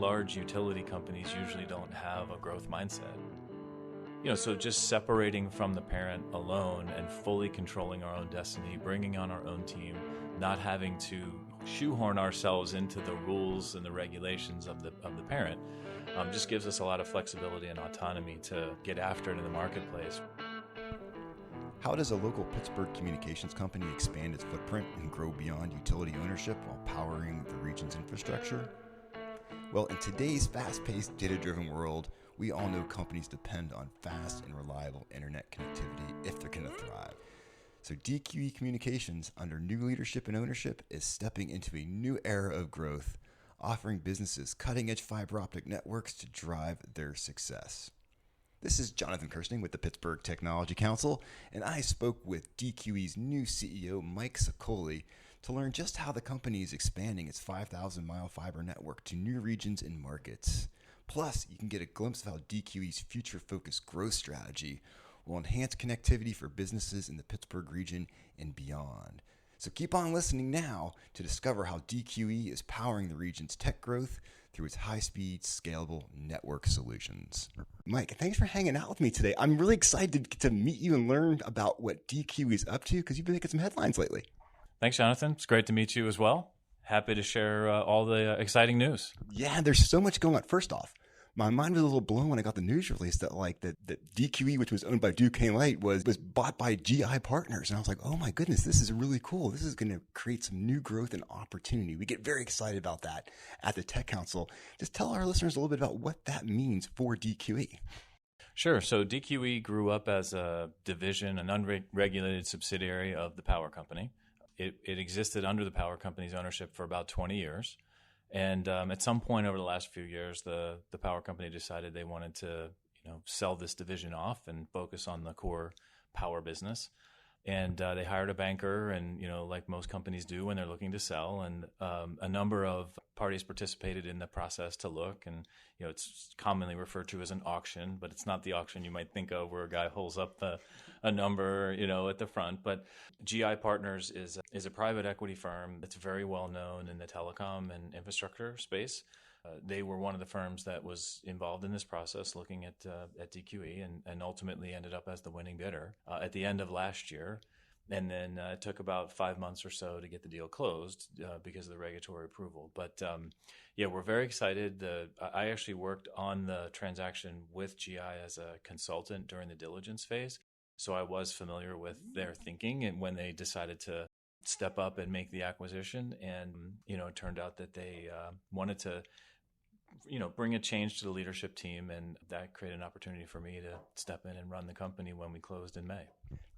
large utility companies usually don't have a growth mindset. So just separating from the parent alone and fully controlling our own destiny, bringing on our own team, not having to shoehorn ourselves into the rules and the regulations of the parent, just gives us a lot of flexibility and autonomy to get after it in the marketplace. How does a local Pittsburgh communications company expand its footprint and grow beyond utility ownership while powering the region's infrastructure? Well, in today's fast-paced, data-driven world, we all know companies depend on fast and reliable internet connectivity if they're going to thrive. So DQE Communications, under new leadership and ownership, is stepping into a new era of growth, offering businesses cutting-edge fiber optic networks to drive their success. This is Jonathan Kirsting with the Pittsburgh Technology Council, and I spoke with DQE's new CEO, Mike Sicoli, to learn just how the company is expanding its 5,000-mile fiber network to new regions and markets. Plus, you can get a glimpse of how DQE's future-focused growth strategy will enhance connectivity for businesses in the Pittsburgh region and beyond. So keep on listening now to discover how DQE is powering the region's tech growth through its high-speed, scalable network solutions. Mike, thanks for hanging out with me today. I'm really excited to meet you and learn about what DQE is up to because you've been making some headlines lately. Thanks, Jonathan. It's great to meet you as well. Happy to share all the exciting news. Yeah, there's so much going on. First off, my mind was a little blown when I got the news release that that DQE, which was owned by Duquesne Light, was bought by GI Partners. And I was like, oh my goodness, this is really cool. This is going to create some new growth and opportunity. We get very excited about that at the Tech Council. Just tell our listeners a little bit about what that means for DQE. Sure. So DQE grew up as a division, an unregulated subsidiary of the power company. It existed under the power company's ownership for about 20 years. And at some point over the last few years, the power company decided they wanted to, sell this division off and focus on the core power business. And they hired a banker, and like most companies do when they're looking to sell. And a number of parties participated in the process to look. And it's commonly referred to as an auction, but it's not the auction you might think of where a guy holds up a number, at the front. But GI Partners is a private equity firm that's very well known in the telecom and infrastructure space. They were one of the firms that was involved in this process, looking at DQE, and ultimately ended up as the winning bidder at the end of last year. And then it took about 5 months or so to get the deal closed because of the regulatory approval. But we're very excited. I actually worked on the transaction with GI as a consultant during the diligence phase. So I was familiar with their thinking and when they decided to step up and make the acquisition. And, it turned out that they wanted to bring a change to the leadership team, and that created an opportunity for me to step in and run the company when we closed in May.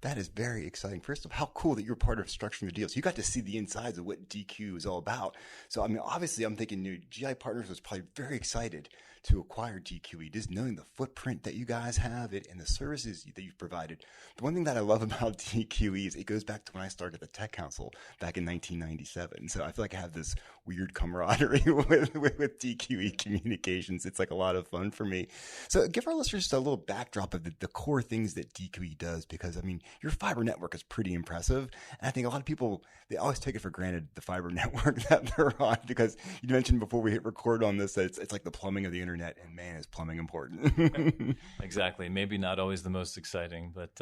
That is very exciting. First of all, how cool that you're part of structuring the deal. So you got to see the insides of what DQ is all about. So, obviously I'm thinking GI Partners was probably very excited to acquire DQE, just knowing the footprint that you guys have and the services that you've provided. The one thing that I love about DQE is it goes back to when I started the Tech Council back in 1997. So I feel like I have this weird camaraderie with DQE Communications. It's like a lot of fun for me. So give our listeners just a little backdrop of the core things that DQE does, because your fiber network is pretty impressive. And I think a lot of people, they always take it for granted, the fiber network that they're on, because you mentioned before we hit record on this that it's like the plumbing of the internet, and man, is plumbing important. Exactly. Maybe not always the most exciting, but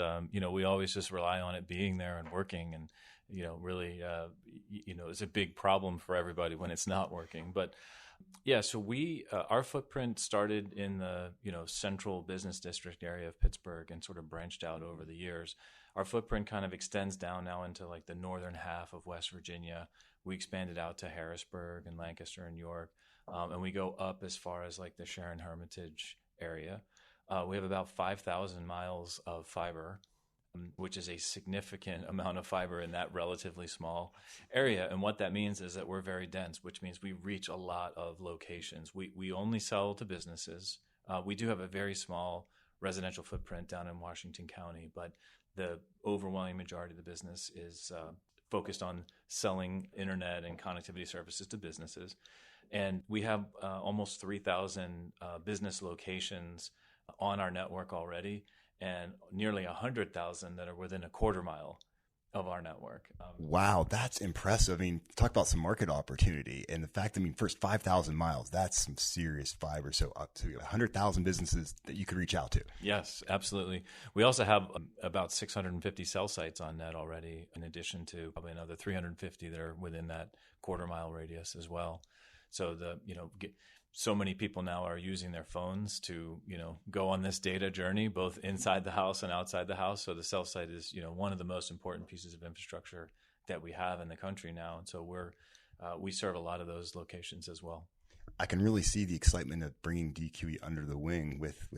we always just rely on it being there and working, and really it's a big problem for everybody when it's not working. But yeah, so our footprint started in the central business district area of Pittsburgh and sort of branched out over the years. Our footprint kind of extends down now into like the northern half of West Virginia. We expanded out to Harrisburg and Lancaster and York, and we go up as far as like the Sharon Hermitage area. We have about 5,000 miles of fiber, which is a significant amount of fiber in that relatively small area. And what that means is that we're very dense, which means we reach a lot of locations. We only sell to businesses. We do have a very small residential footprint down in Washington County, but the overwhelming majority of the business is focused on selling internet and connectivity services to businesses. And we have almost 3,000 business locations on our network already, and nearly 100,000 that are within a quarter mile of our network. Wow, that's impressive. I mean, talk about some market opportunity and the fact, first 5,000 miles, that's some serious fiber. So up to 100,000 businesses that you could reach out to. Yes, absolutely. We also have about 650 cell sites on net already, in addition to probably another 350 that are within that quarter-mile radius as well. So so many people now are using their phones to, go on this data journey, both inside the house and outside the house. So the cell site is, one of the most important pieces of infrastructure that we have in the country now. And so we serve a lot of those locations as well. I can really see the excitement of bringing DQE under the wing with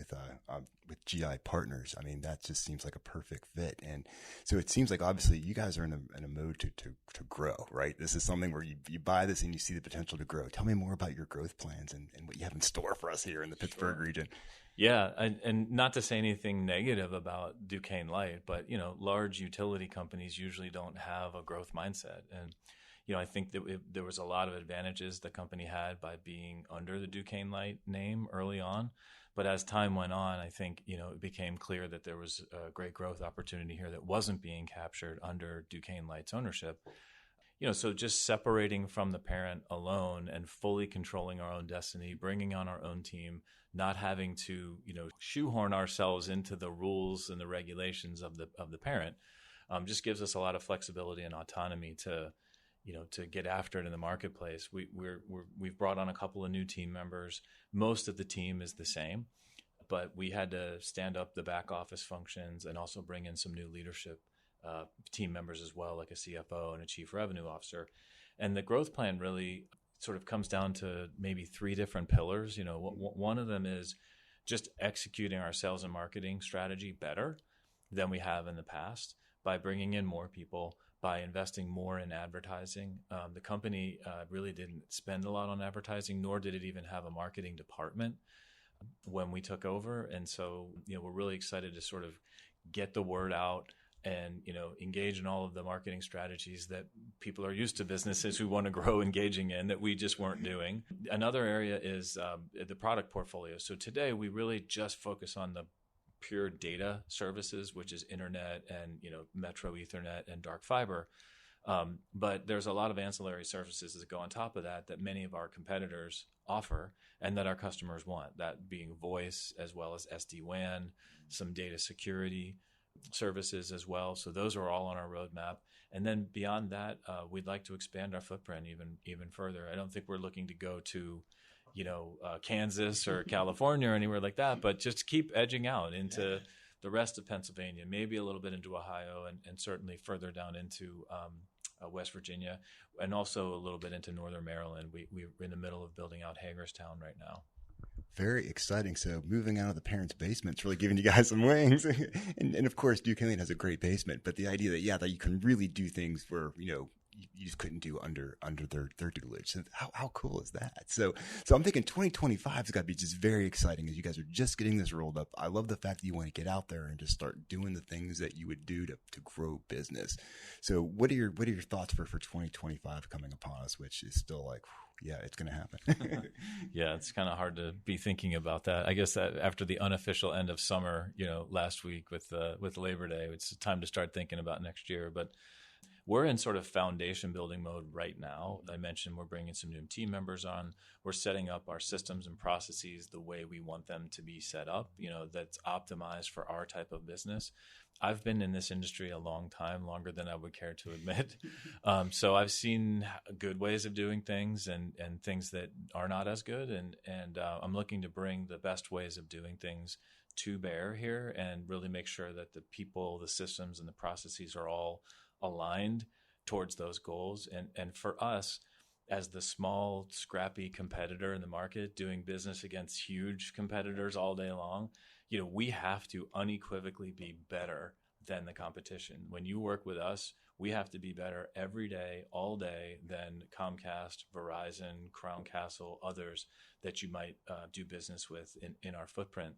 GI partners. I mean, that just seems like a perfect fit. And so it seems like obviously you guys are in a mode to grow, right? This is something where you buy this and you see the potential to grow. Tell me more about your growth plans and what you have in store for us here in the Pittsburgh region. Yeah, and not to say anything negative about Duquesne Light, but large utility companies usually don't have a growth mindset. And I think that there was a lot of advantages the company had by being under the Duquesne Light name early on. But as time went on, I think, it became clear that there was a great growth opportunity here that wasn't being captured under Duquesne Light's ownership. So just separating from the parent alone and fully controlling our own destiny, bringing on our own team, not having to, shoehorn ourselves into the rules and the regulations of the parent, just gives us a lot of flexibility and autonomy to get after it in the marketplace. We've brought on a couple of new team members. Most of the team is the same, but we had to stand up the back office functions and also bring in some new leadership team members as well, like a CFO and a chief revenue officer. And the growth plan really sort of comes down to maybe three different pillars. One of them is just executing our sales and marketing strategy better than we have in the past by bringing in more people, by investing more in advertising. The company really didn't spend a lot on advertising, nor did it even have a marketing department when we took over. And so, we're really excited to sort of get the word out and, engage in all of the marketing strategies that people are used to businesses who want to grow engaging in that we just weren't doing. Another area is the product portfolio. So today we really just focus on the pure data services, which is internet and metro Ethernet and dark fiber. But there's a lot of ancillary services that go on top of that many of our competitors offer and that our customers want, that being voice as well as SD-WAN, some data security services as well. So those are all on our roadmap. And then beyond that, we'd like to expand our footprint even further. I don't think we're looking to go to Kansas or California or anywhere like that, but just keep edging out into the rest of Pennsylvania, maybe a little bit into Ohio and certainly further down into West Virginia and also a little bit into Northern Maryland. We're in the middle of building out Hagerstown right now. Very exciting. So moving out of the parents' basement is really giving you guys some wings. and of course, Duquesne has a great basement, but the idea that you can really do things where, you just couldn't do under their tutelage. So how cool is that? So I'm thinking 2025 has got to be just very exciting as you guys are just getting this rolled up. I love the fact that you want to get out there and just start doing the things that you would do to grow business. So what are your thoughts for 2025 coming upon us, which is still like, yeah, it's going to happen. Yeah, it's kind of hard to be thinking about that. I guess that after the unofficial end of summer, last week with Labor Day, it's time to start thinking about next year. But we're in sort of foundation building mode right now. I mentioned we're bringing some new team members on. We're setting up our systems and processes the way we want them to be set up, that's optimized for our type of business. I've been in this industry a long time, longer than I would care to admit. So I've seen good ways of doing things and things that are not as good. And I'm looking to bring the best ways of doing things to bear here and really make sure that the people, the systems, and the processes are all aligned towards those goals. And for us, as the small, scrappy competitor in the market, doing business against huge competitors all day long, we have to unequivocally be better than the competition. When you work with us, we have to be better every day, all day than Comcast, Verizon, Crown Castle, others that you might do business with in our footprint.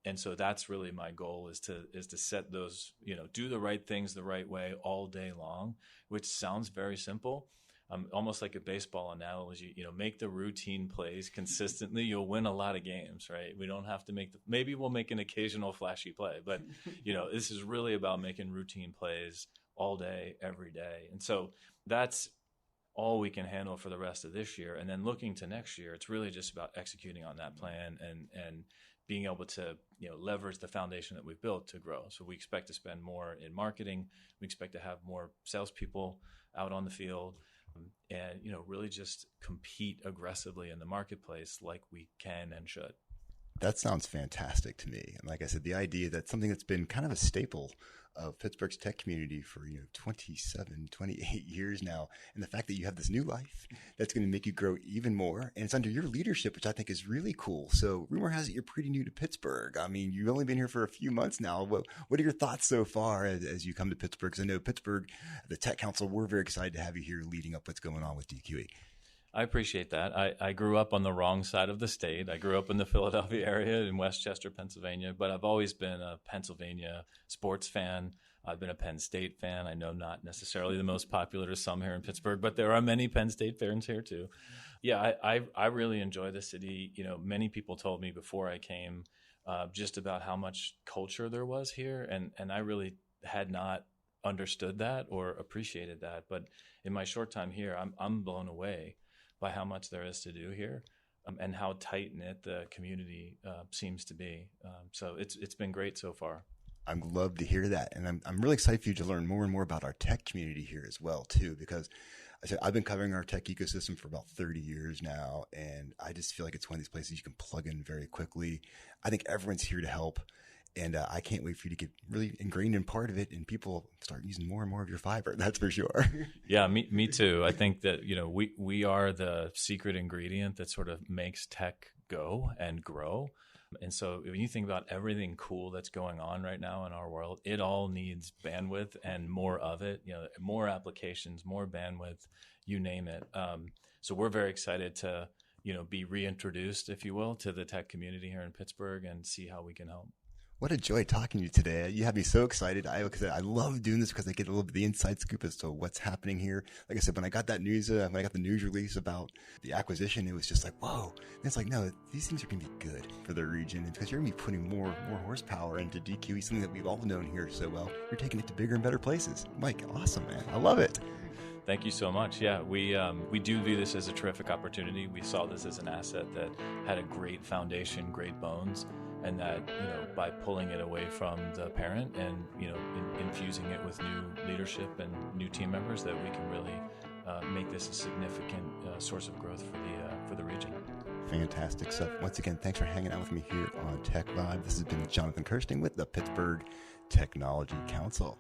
And so that's really my goal is to set those, do the right things the right way all day long, which sounds very simple. Almost like a baseball analogy, make the routine plays consistently. You'll win a lot of games, right? We don't have to maybe we'll make an occasional flashy play, but this is really about making routine plays all day, every day. And so that's all we can handle for the rest of this year. And then looking to next year, it's really just about executing on that plan and being able to leverage the foundation that we've built to grow. So we expect to spend more in marketing. We expect to have more salespeople out on the field, and really just compete aggressively in the marketplace like we can and should. That sounds fantastic to me. And like I said, the idea that something that's been kind of a staple of Pittsburgh's tech community for 27, 28 years now, and the fact that you have this new life that's going to make you grow even more, and it's under your leadership, which I think is really cool. So rumor has it you're pretty new to Pittsburgh. I mean, you've only been here for a few months now. What are your thoughts so far as you come to Pittsburgh? Because I know Pittsburgh, the Tech Council, we're very excited to have you here leading up what's going on with DQE. I appreciate that. I grew up on the wrong side of the state. I grew up in the Philadelphia area in Westchester, Pennsylvania, but I've always been a Pennsylvania sports fan. I've been a Penn State fan. I know not necessarily the most popular to some here in Pittsburgh, but there are many Penn State fans here too. Yeah, I really enjoy the city. Many people told me before I came just about how much culture there was here, and I really had not understood that or appreciated that. But in my short time here, I'm blown away by how much there is to do here, and how tight-knit the community seems to be. So it's been great so far. I'd love to hear that. And I'm really excited for you to learn more and more about our tech community here as well, too, because I've been covering our tech ecosystem for about 30 years now, and I just feel like it's one of these places you can plug in very quickly. I think everyone's here to help. And I can't wait for you to get really ingrained in part of it, and people start using more and more of your fiber. That's for sure. Yeah, me too. I think that we are the secret ingredient that sort of makes tech go and grow. And so when you think about everything cool that's going on right now in our world, it all needs bandwidth and more of it. More applications, more bandwidth, you name it. So we're very excited to be reintroduced, if you will, to the tech community here in Pittsburgh and see how we can help. What a joy talking to you today. You have me so excited. I love doing this because I get a little bit of the inside scoop as to what's happening here. Like I said, when I got the news release about the acquisition, it was just like, whoa. And it's like, no, these things are going to be good for the region, and because you're going to be putting more horsepower into DQE, something that we've all known here so well. You're taking it to bigger and better places. Mike, awesome, man. I love it. Thank you so much. Yeah, we do view this as a terrific opportunity. We saw this as an asset that had a great foundation, great bones, and that by pulling it away from the parent and infusing it with new leadership and new team members, that we can really make this a significant source of growth for the region. Fantastic stuff. Once again, thanks for hanging out with me here on Tech Vibe. This has been Jonathan Kirsting with the Pittsburgh Technology Council.